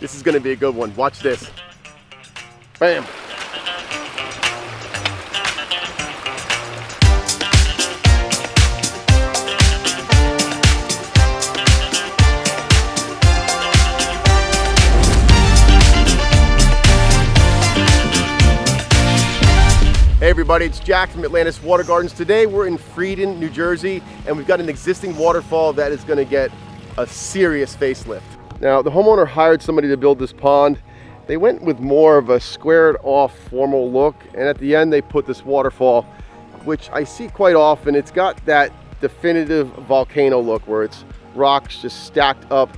This is gonna be a good one. Watch this. Bam. Hey everybody, it's Jack from Atlantis Water Gardens. Today we're in Frieden, New Jersey, and we've got an existing waterfall that is gonna get a serious facelift. Now, the homeowner hired somebody to build this pond. They went with more of a squared off formal look, and at the end they put this waterfall, which I see quite often. It's got that definitive volcano look where it's rocks just stacked up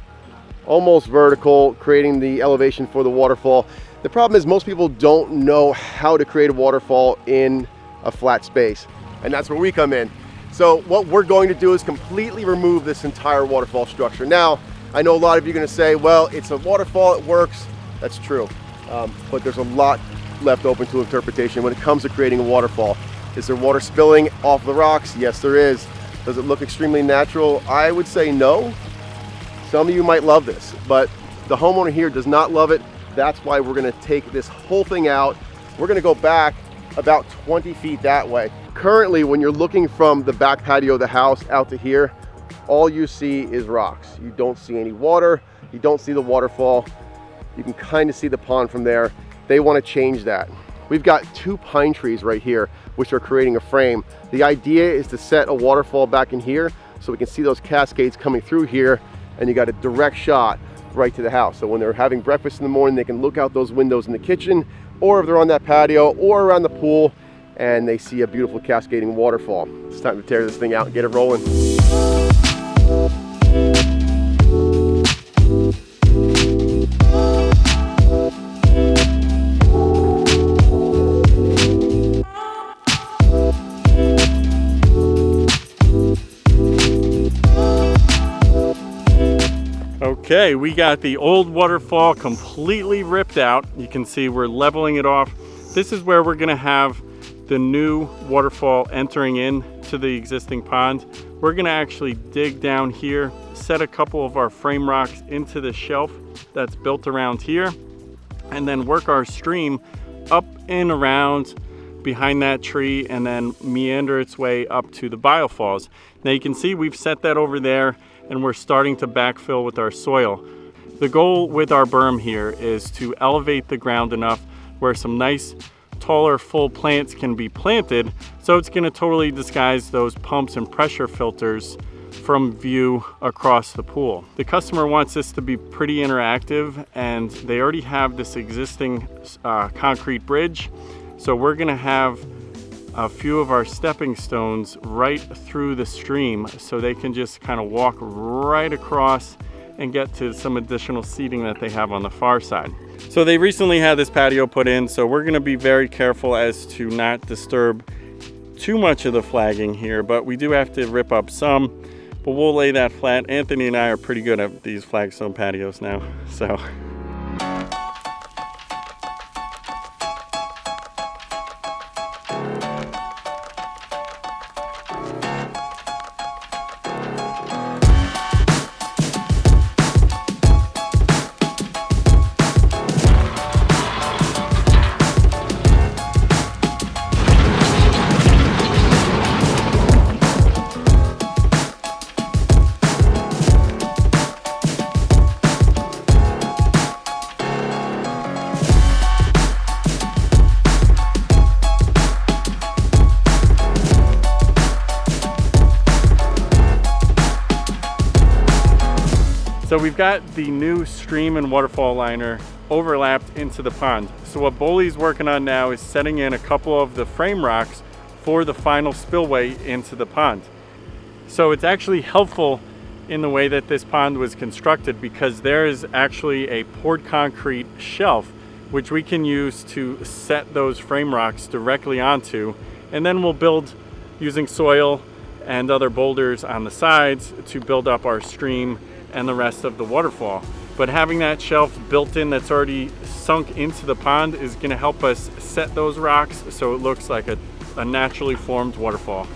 almost vertical, creating the elevation for the waterfall. The problem is most people don't know how to create a waterfall in a flat space, and that's where we come in. So what we're going to do is completely remove this entire waterfall structure. Now, I know a lot of you are going to say, well, it's a waterfall, it works. That's true, but there's a lot left open to interpretation when it comes to creating a waterfall. Is there water spilling off the rocks? Yes, there is. Does it look extremely natural? I would say no. Some of you might love this, but the homeowner here does not love it. That's why we're gonna take this whole thing out. We're gonna go back about 20 feet that way. Currently, when you're looking from the back patio of the house out to here, all you see is rocks. You don't see any water. You don't see the waterfall. You can kind of see the pond from there. They want to change that. We've got 2 pine trees right here, which are creating a frame. The idea is to set a waterfall back in here so we can see those cascades coming through here, and you got a direct shot right to the house. So when they're having breakfast in the morning, they can look out those windows in the kitchen, or if they're on that patio or around the pool, and they see a beautiful cascading waterfall. It's time to tear this thing out and get it rolling. Okay, we got the old waterfall completely ripped out. You can see we're leveling it off. This is where we're gonna have the new waterfall entering in to the existing pond. We're gonna actually dig down here, set a couple of our frame rocks into the shelf that's built around here, and then work our stream up and around behind that tree and then meander its way up to the biofalls. Now you can see we've set that over there, and we're starting to backfill with our soil. The goal with our berm here is to elevate the ground enough where some nice taller full plants can be planted, so it's going to totally disguise those pumps and pressure filters from view across the pool. The customer wants this to be pretty interactive, and they already have this existing concrete bridge, so we're going to have a few of our stepping stones right through the stream so they can just kind of walk right across and get to some additional seating that they have on the far side. So they recently had this patio put in, so we're going to be very careful as to not disturb too much of the flagging here, but we do have to rip up some, but we'll lay that flat. Anthony and I are pretty good at these flagstone patios now, so. So we've got the new stream and waterfall liner overlapped into the pond. So what Boley's working on now is setting in a couple of the frame rocks for the final spillway into the pond. So it's actually helpful in the way that this pond was constructed, because there is actually a poured concrete shelf which we can use to set those frame rocks directly onto, and then we'll build using soil and other boulders on the sides to build up our stream and the rest of the waterfall. But having that shelf built in that's already sunk into the pond is going to help us set those rocks so it looks like a naturally formed waterfall.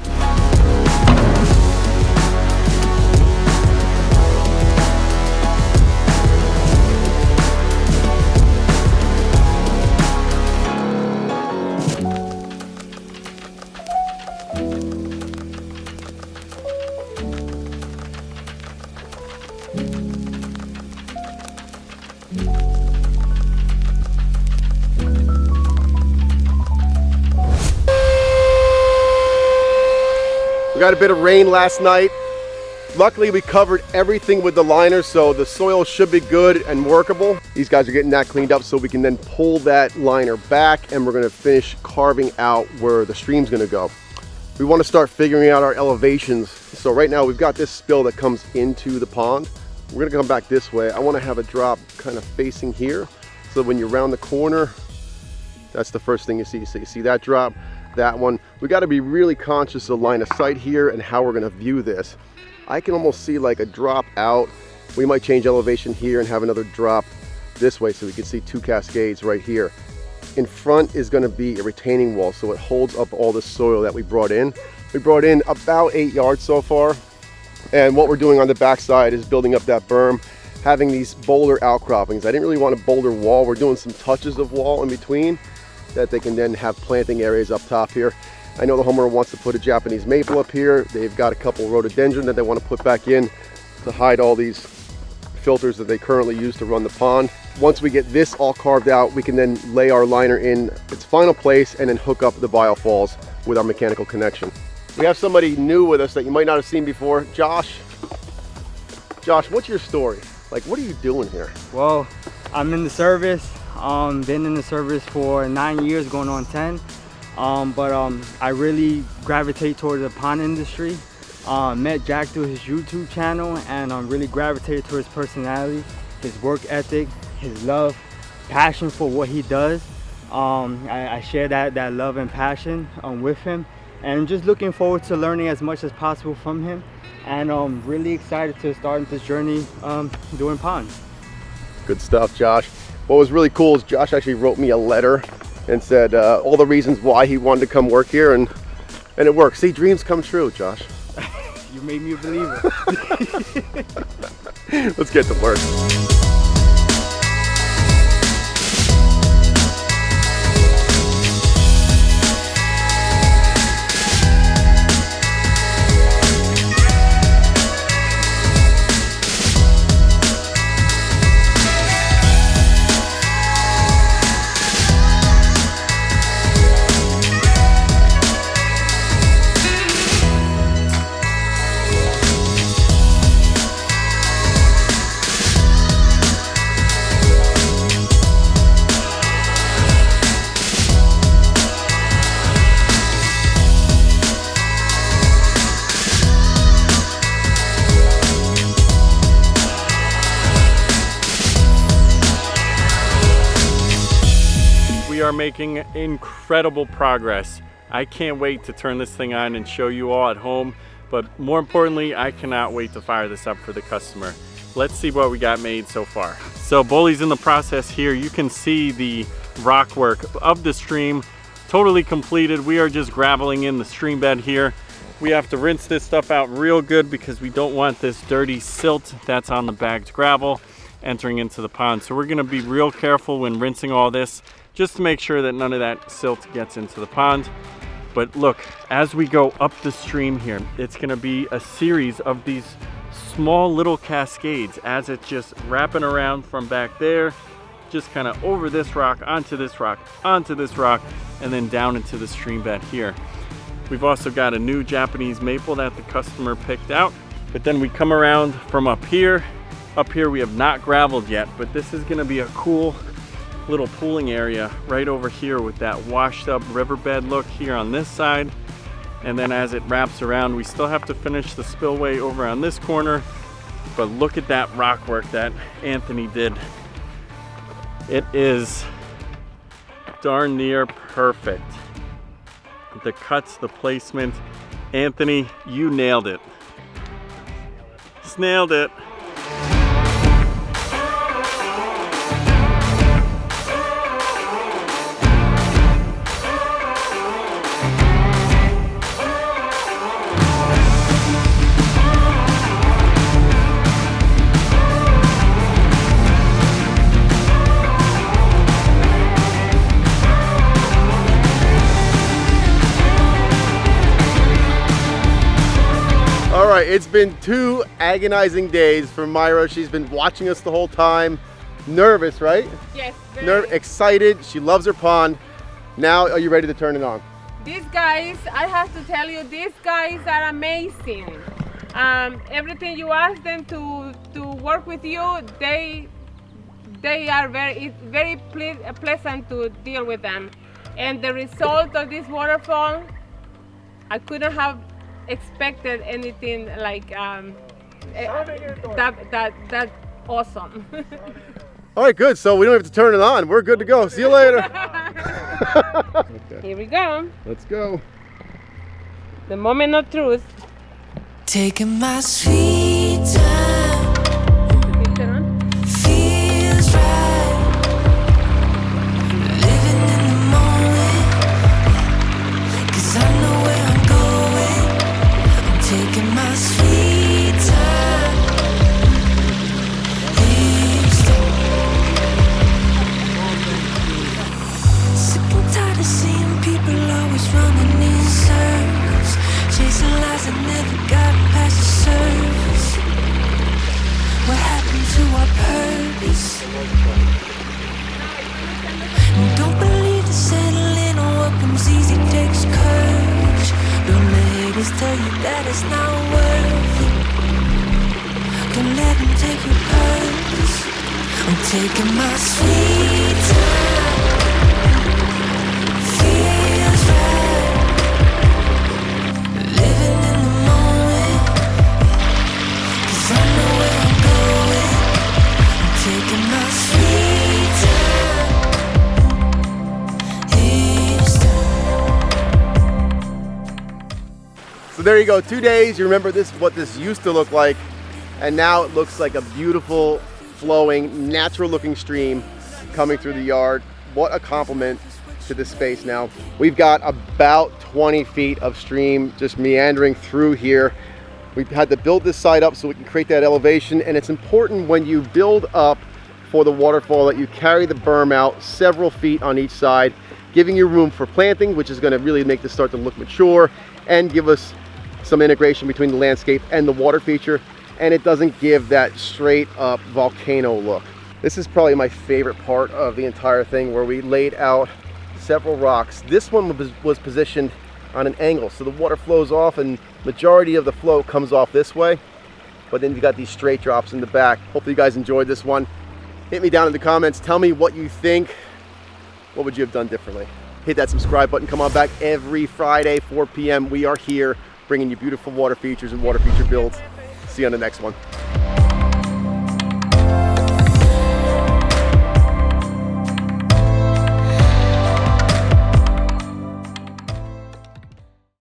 We got a bit of rain last night. Luckily, we covered everything with the liner, so the soil should be good and workable. These guys are getting that cleaned up so we can then pull that liner back, and we're gonna finish carving out where the stream's gonna go. We wanna start figuring out our elevations. So right now we've got this spill that comes into the pond. We're gonna come back this way. I wanna have a drop kind of facing here, so when you round the corner, that's the first thing you see. So you see that drop, that one. We got to be really conscious of line of sight here and how we're going to view this. I can almost see like a drop out. We might change elevation here and have another drop this way so we can see two cascades right here. In front is going to be a retaining wall, so it holds up all the soil that we brought in. We brought in about 8 yards so far, and what we're doing on the backside is building up that berm, having these boulder outcroppings. I didn't really want a boulder wall. We're doing some touches of wall in between that they can then have planting areas up top here. I know the homeowner wants to put a Japanese maple up here. They've got a couple rhododendron that they want to put back in to hide all these filters that they currently use to run the pond. Once we get this all carved out, we can then lay our liner in its final place and then hook up the biofalls with our mechanical connection. We have somebody new with us that you might not have seen before. Josh, what's your story? Like, what are you doing here? Well, I'm in the service. Been in the service for 9 years, going on 10. I really gravitate toward the pond industry. Met Jack through his YouTube channel, and really gravitated to his personality, his work ethic, his love, passion for what he does. I share that love and passion with him, and I'm just looking forward to learning as much as possible from him, and I'm really excited to start this journey doing ponds. Good stuff, Josh. What was really cool is Josh actually wrote me a letter and said all the reasons why he wanted to come work here, and it worked. See, dreams come true, Josh. You made me a believer. Let's get to work. We are making incredible progress. I can't wait to turn this thing on and show you all at home, but more importantly, I cannot wait to fire this up for the customer. Let's see what we got made so far. So Bully's in the process here. You can see the rock work of the stream totally completed. We are just graveling in the stream bed here. We have to rinse this stuff out real good because we don't want this dirty silt that's on the bagged gravel entering into the pond. So we're gonna be real careful when rinsing all this, just to make sure that none of that silt gets into the pond. But look, as we go up the stream here, it's gonna be a series of these small little cascades as it's just wrapping around from back there, just kind of over this rock, onto this rock, onto this rock, and then down into the stream bed here. We've also got a new Japanese maple that the customer picked out, but then we come around from up here. Up here we have not graveled yet, but this is gonna be a cool little pooling area right over here with that washed up riverbed look here on this side. And then as it wraps around, we still have to finish the spillway over on this corner, but look at that rock work that Anthony did. It is darn near perfect. The cuts, the placement. Anthony, you nailed it. Snailed it. All right, it's been 2 agonizing days for Myra. She's been watching us the whole time. Nervous, right? Yes. Very. Excited. She loves her pond. Now, are you ready to turn it on? These guys, I have to tell you, these guys are amazing. Everything you ask them to work with you, they are very pleasant to deal with them. And the result of this waterfall, I couldn't have expected anything like that awesome. All right, good. So we don't have to turn it on. We're good to go. See you later. Here we go. Let's go. The moment of truth. Taking my sweet time, Keep it on. feels right. Living in the moment, 'cause I know where I'm going. I'm taking my sweet time. Sick and tired of seeing people always running in circles, chasing lies that never got past the surface. What happened to our purpose? And don't believe the settling or what comes easy takes courage. Don't let haters tell you that it's not worth it. Don't let them take your purpose. I'm taking my sweet time. Feels right. Living in the moment, 'cause I know where I'm going. I'm taking my sweet time. Each time. So there you go. 2 days. You remember this? What this used to look like, and now it looks like a beautiful, flowing, natural-looking stream coming through the yard. What a compliment to this space. Now we've got about 20 feet of stream just meandering through here. We've had to build this side up so we can create that elevation, and it's important when you build up for the waterfall that you carry the berm out several feet on each side, giving you room for planting, which is going to really make this start to look mature and give us some integration between the landscape and the water feature, and it doesn't give that straight up volcano look. This is probably my favorite part of the entire thing, where we laid out several rocks. This one was positioned on an angle, so the water flows off and majority of the flow comes off this way, but then you got these straight drops in the back. Hopefully you guys enjoyed this one. Hit me down in the comments, tell me what you think. What would you have done differently? Hit that subscribe button. Come on back every Friday 4 p.m. we are here bringing you beautiful water features and water feature builds. See you on the next one.